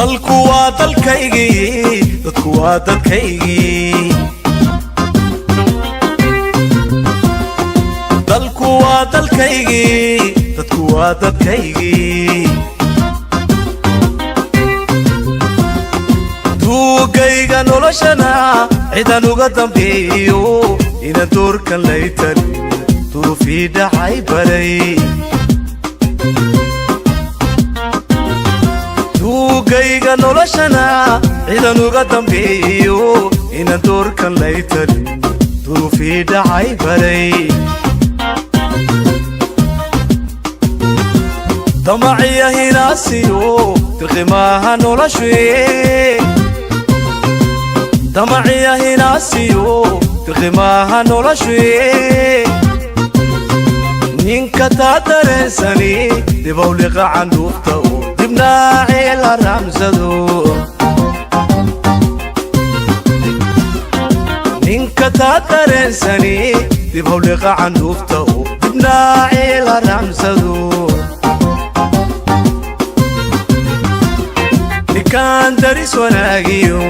dalku dalkaygii dadku waa dadkaygii dalku waa dalkaygii dadku waa dadkaygii tuugayga noloshana ciidan uga dambeeyo inaan doorkan laytan duruufii dhacay baray tuugayga noloshana ciidan uga dambeeyo inaan doorkan laytan duruufii dhacay baray damaciya hinaasiyo dirqimaha noloshee damaciya hinaasiyo dirqimaha noloshee ninka taa dareensani dibawliqa candhuufta oo dibnaacee la raamsado ninka taa dareensani dibawliqa candhuufta oo dibnaacee la raamsado ninkaan daris wanaagiyo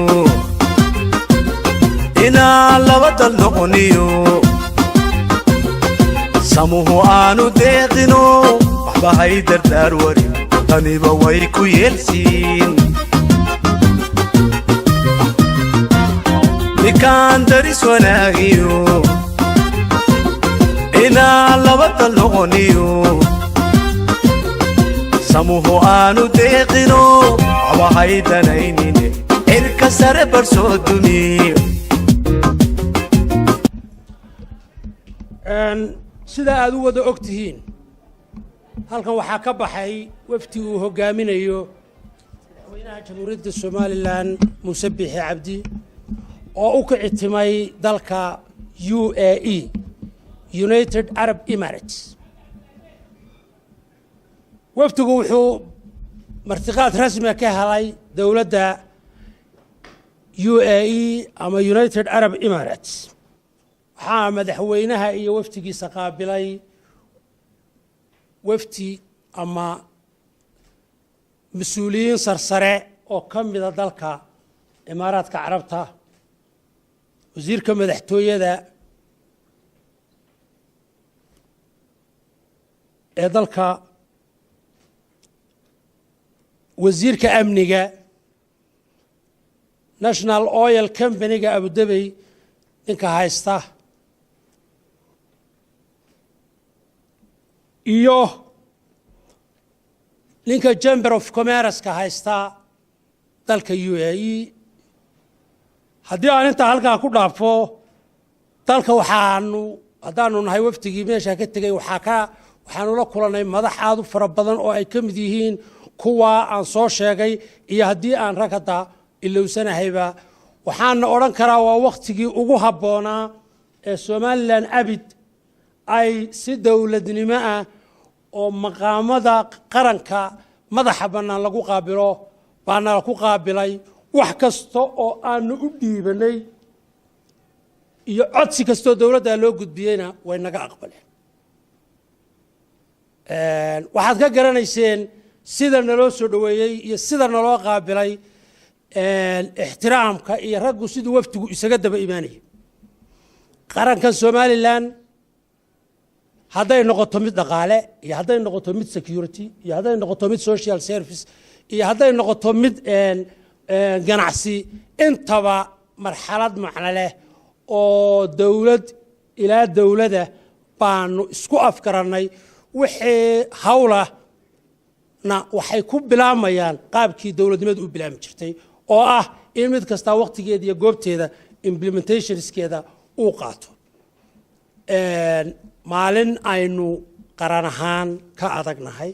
inaan laba dal noqoniyo samuhu aanu deeqino waxba hay dardaar warin taniba way ku yeelsiin ninkaan daris wanaagiyo inaan laba dal noqoniyo samuhu aanu deeqino waxba hay danaynine cirka sare barsoo dumiyo sida aad u wada ogtihiin halkan waxaa ka baxay wafdi uu hogaaminayo madaxweynaha jamhuuriyadda Soomaaliland Muuse Biixi Cabdi oo u kicitimay dalka UAE United Arab Emirates wafdigu wuxuu martiqaad rasmi ka helay dawladda UAE ama United Arab Emirates waxaa madaxweynaha iyo wafdigiisa qaabilay wafdi ama mas'uuliyiin sarsare oo ka mid ah dalka Imaaraadka Carabta wasiirka madaxtooyada ee dalka wasiirka amniga National Oil Company-ga Abu Dhabi ninka haysta iyo ninka Chamber of Commerce ka haysta dalka UAE haddii aan inta halkaa ku dhaafo dalka haddaanu nahay wafdigii meesha ka tegay waxaanu la kulanay madax aad u fara badan oo ay ka mid yihiin kuwa aan soo sheegay iyo haddii aan rag hadda ilowsanahayba waxaan odhan karaa waa waqtigii ugu habboonaa ee Somaliland abid ay si dawladnimo ah oo maqaamada qaranka madaxa bannaan lagu qaabilo baana ku qaabilay wax kasta oo aanu u dhiibanay iyo codsi kasta dawladda loo gudbiyayna way naga aqbaleen waxaad ka garanayseen sida naloo soo dhaweeyay iyo sida naloo qaabilay ixtiraamka iyo raggu siduu wafdigu isaga daba imaanayay qarankan Somaliland hadday noqoto mid dhaqaale iyo hadday noqoto mid security iyo hadday noqoto mid social service iyo hadday noqoto mid ganacsi intaba marxalad macna leh oo dawlad ilaa dawladda baanu isku afkaranay wixii hawlana waxay ku bilaamayaan qaabkii dawladnimadu u bilaami jirtay oo ah in mid kasta waqtigeeda iyo goobteeda implementationskeeda uu qaato maalin aynu qaran ahaan ka adagnahay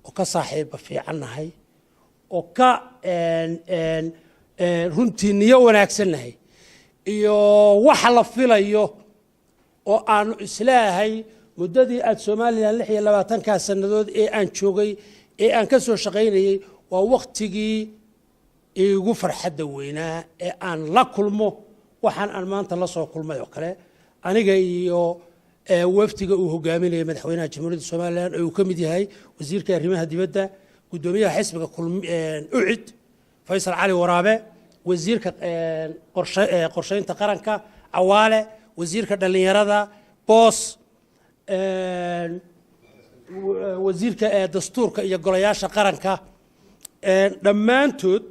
oo ka saaxiiba fiicannahay oo ka runtii niyo wanaagsannahay iyo wax la filayo oo aanu islaahay muddadii aad Soomaaliland 26 sanadood ee aan joogay ee aan ka soo shaqaynayay waa waqtigii igu farxadda weynaa ee aan la kulmo waxaan aan maanta la soo kulmay oo kale aniga iyo wafdiga uu hogaaminayay madaxweynaha jamhuuriyadda Soomaaliland oo uu ka mid yahay wasiirka arrimaha dibadda gudoomiyaha xisbiga UCID faysal cali waraabe wasiirka qorshaynta qaranka cawaale wasiirka dhalinyarada boos wasiirka dastuurka iyo golayaasha qaranka dhammaantood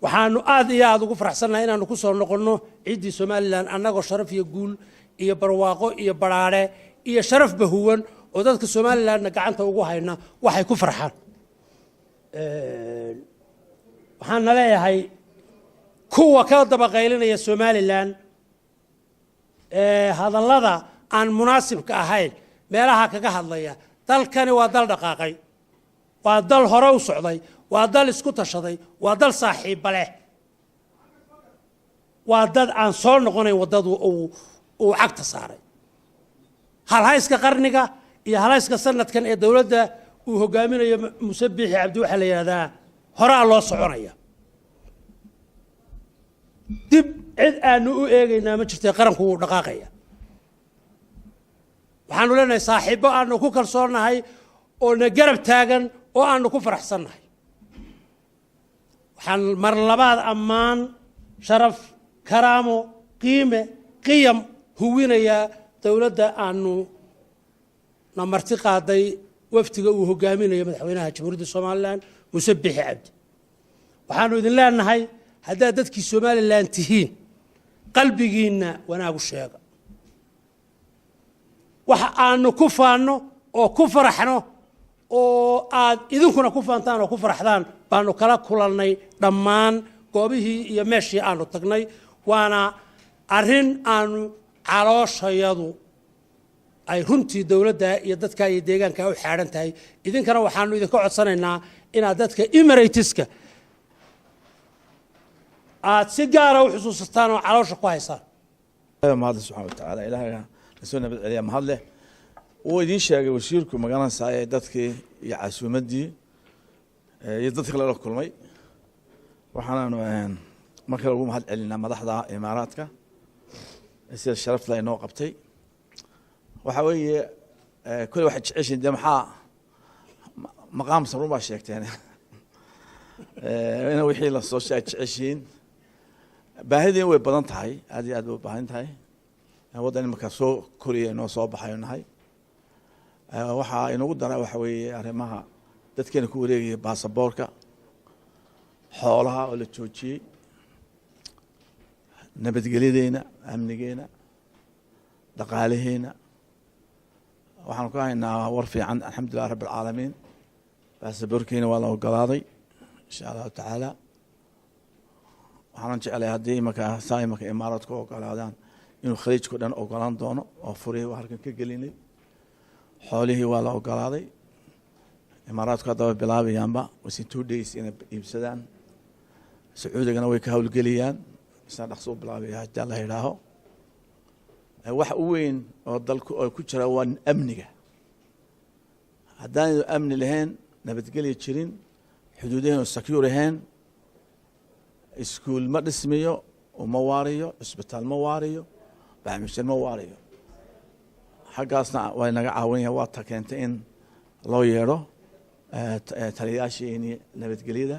waxaanu aad iyo aad ugu faraxsannahay inaanu ku soo noqonno ciiddii somalilan annagoo sharaf iyo guul iyo barwaaqo iyo badhaadhe iyo sharafba huwan oo dadka somalilanna gacanta ugu hayna waxay ku farxaan waxaana leeyahay kuwa ka dabaqaylinaya somalilan hadallada aan munaasibka ahayn meelaha kaga hadlaya dalkani waa dal dhaqaaqay waa dal hore u socday waa dal isku tashaday waa dal saaxiibba leh waa dad aan soo noqonayn waddadu uu cagta saaray halhayska qarniga iyo halhayska sanadkan ee dowladda uu hogaaminayo Muuse Biixi Cabdi waxa la yiraahdaa horaa loo soconaya dib cid aanu u eegaynaa ma jirtay qaranku uu dhaqaaqaya waxaanu leenahay saaxiibbo aanu ku kalsoonahay oo na garab taagan oo aanu ku faraxsannahay waxaan mar labaad ammaan sharaf karaamo qiime qiyam huwinayaa dowladda aanu na marti qaaday waftiga uu hogaaminayo madaxweynaha jamhuuriyadda somalilan Muuse Biixi Cabdi waxaanu idin leenahay haddaad dadkii somalilan tihiin qalbigiinna wanaagu sheega waxa aanu ku faanno oo ku faraxno oo aad idinkuna ku faantaan oo ku faraxdaan baanu kala kulannay dhammaan goobihii iyo meeshii aanu tagnay waana arrin aanu calooshayadu ay runtii dowladda iyo dadka iyo deegaanka u xaaran tahay idinkana waxaanu idinka codsanaynaa inaad dadka Emirateska aad si gaar ah u xusuusataan oo caloosha ku haysaan mahad subhanahu wa ta'ala ilaahay rasuulna bad celiya mahad leh oo idin sheegay wasiirku magaranaysa ee dadkii iyo casuumadii iyo dadkii la kulmay waxaanu markii ugu mahad celinaa madaxda Imaaraadka sida sharaf la inoo qabtay waxa weeye kulli waxa jeceshin maxaa maqaam saruma sheegteen ina wixii la soo jeceshin baahidii way badan tahay aad iyo aad u baahan tahay wadan marka soo koriye inoo soo baxaynahay waxa inagu daray waxa weeye arrimaha dadkeena ku wareegay baasaboorka xoolaha oo la joojiyay nabadgelyadeena amnigeena dhaqaalaheena waxaan ku haynaa war fiican alxamdulillaah rabbil caalamiin baasaboorkeena waa la ogolaaday insha Allah taala waxaan jecelahay haddii marka Imaaraadku ogolaadaan inuu khaliijku dhan ogolaan doono oo furihii waa halkan ka gelinay xoolihii waa la ogolaaday Imaaraadku hadda bilaabayaanba wasi 2 days inay iibsadaan Sacuudigana way ka hawlgeliyaan isna dhaqso bilaabaya hadda la yiraaho wax u weyn oo dalku ay ku jira waa amniga haddaan amni lahayn nabadgelyo jirin xuduudaheena secure ahayn iskuul ma dhismiyo uma waariyo isbitaal ma waariyo barnaamijyo ma waariyo xaggaasna way naga caawinayaan waa ta keentay in loo yeero taliyaashii nabadgelyada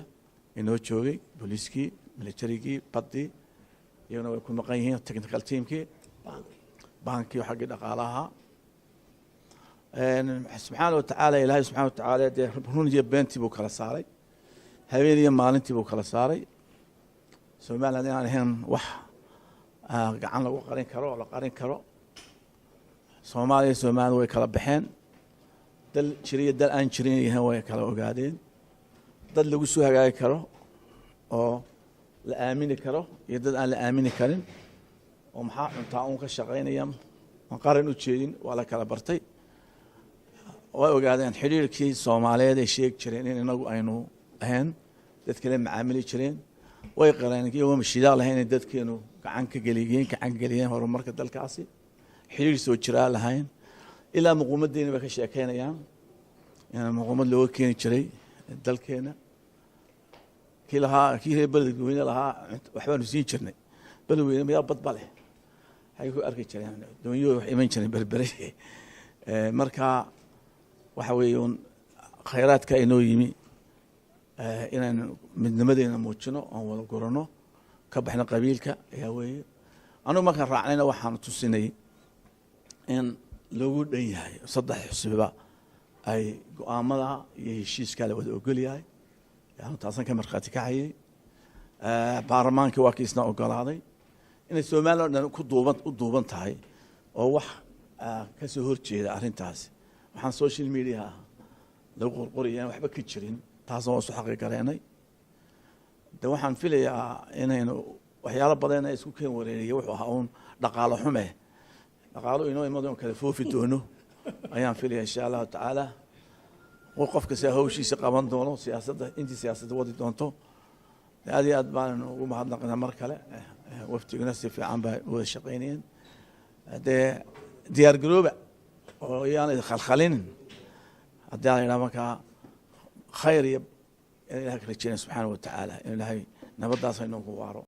inoo joogay booliiskii militarigii badii iyaguna way ku maqan yihiin technical teamkii baankii xagga dhaqaalaha subxaanahu wa tacaala ilaahay subxaanahu wa tacaala dee run iyo beentii buu kala saaray habeen iyo maalintii buu kala saaray Somaliland inaan ahayn wax gacan lagu qarin karo oo la qarin karo Soomaaliya way kala baxeen dal jiriya dal aan jirin yahay way kala ogaadeen dad lagu soo hagaagi karo oo la aamini karo iyo dad aan la aamini karin oo maxaa cuntaa uun ka shaqeynaya ma qaran u jeedin waa la kala bartay way ogaadeen xiriirkii Soomaaliyeed ay sheeg jireen in inagu aynu ahayn dad kale macaamili jireen way qareen iyagoo mashiidaa lahayn dadkeenu gacan ka geliyeen horumarka dalkaasi xiriir soo jira lahayn ilaa muqoomadeena way ka sheekeynayaan in muqoomad loo keeni jiray dalkeena kii beledweyne lahaa waxbaanu siin jirnay beledweyne miyaa bad bale hay ku arki jireen doonyo wax iman jireen berbere marka waxa weeye khayraadka inoo yimi inaan midnimadeena muujino aan wada gurano ka baxno qabiilka ayaa weeye anugu markaan raacnayna waxaan tusinay in lagu dhan yahay saddex xusbiba ay go'aamada iyo heshiiska la wada ogol yahay yaanu taasan ka markhaati kacayay baarlamaankii waa kiisna ogolaaday inay Soomaaliland dhan u duuban tahay oo wax ka soo horjeeda arrintaasi waxaan social media lagu qorqoriyay waxba ka jirin taas oo soo xaqiiqareynay de waxaan filayaa inaynu waxyaalo badan ay isku keen wareeriyay wuxuu ahaa un dhaqaale xume dhaqaalo inoo imadoon kala foofi doono ayaan filayaa insha Allah taala oo qofka si hawshiisa qaban doono siyaasadda intii siyaasadda wadi doonto aad iyo aad baan ugu mahadnaqaynaa mar kale waftiguna si fiican baa wada shaqeynayeen dee diyaar garooba oo yaanay khalkhalin haddii aan idhaa markaa khayr iyo ilahay ka rajeyna subxaana wa tacaala in ilaahay nabaddaas inoogu waaro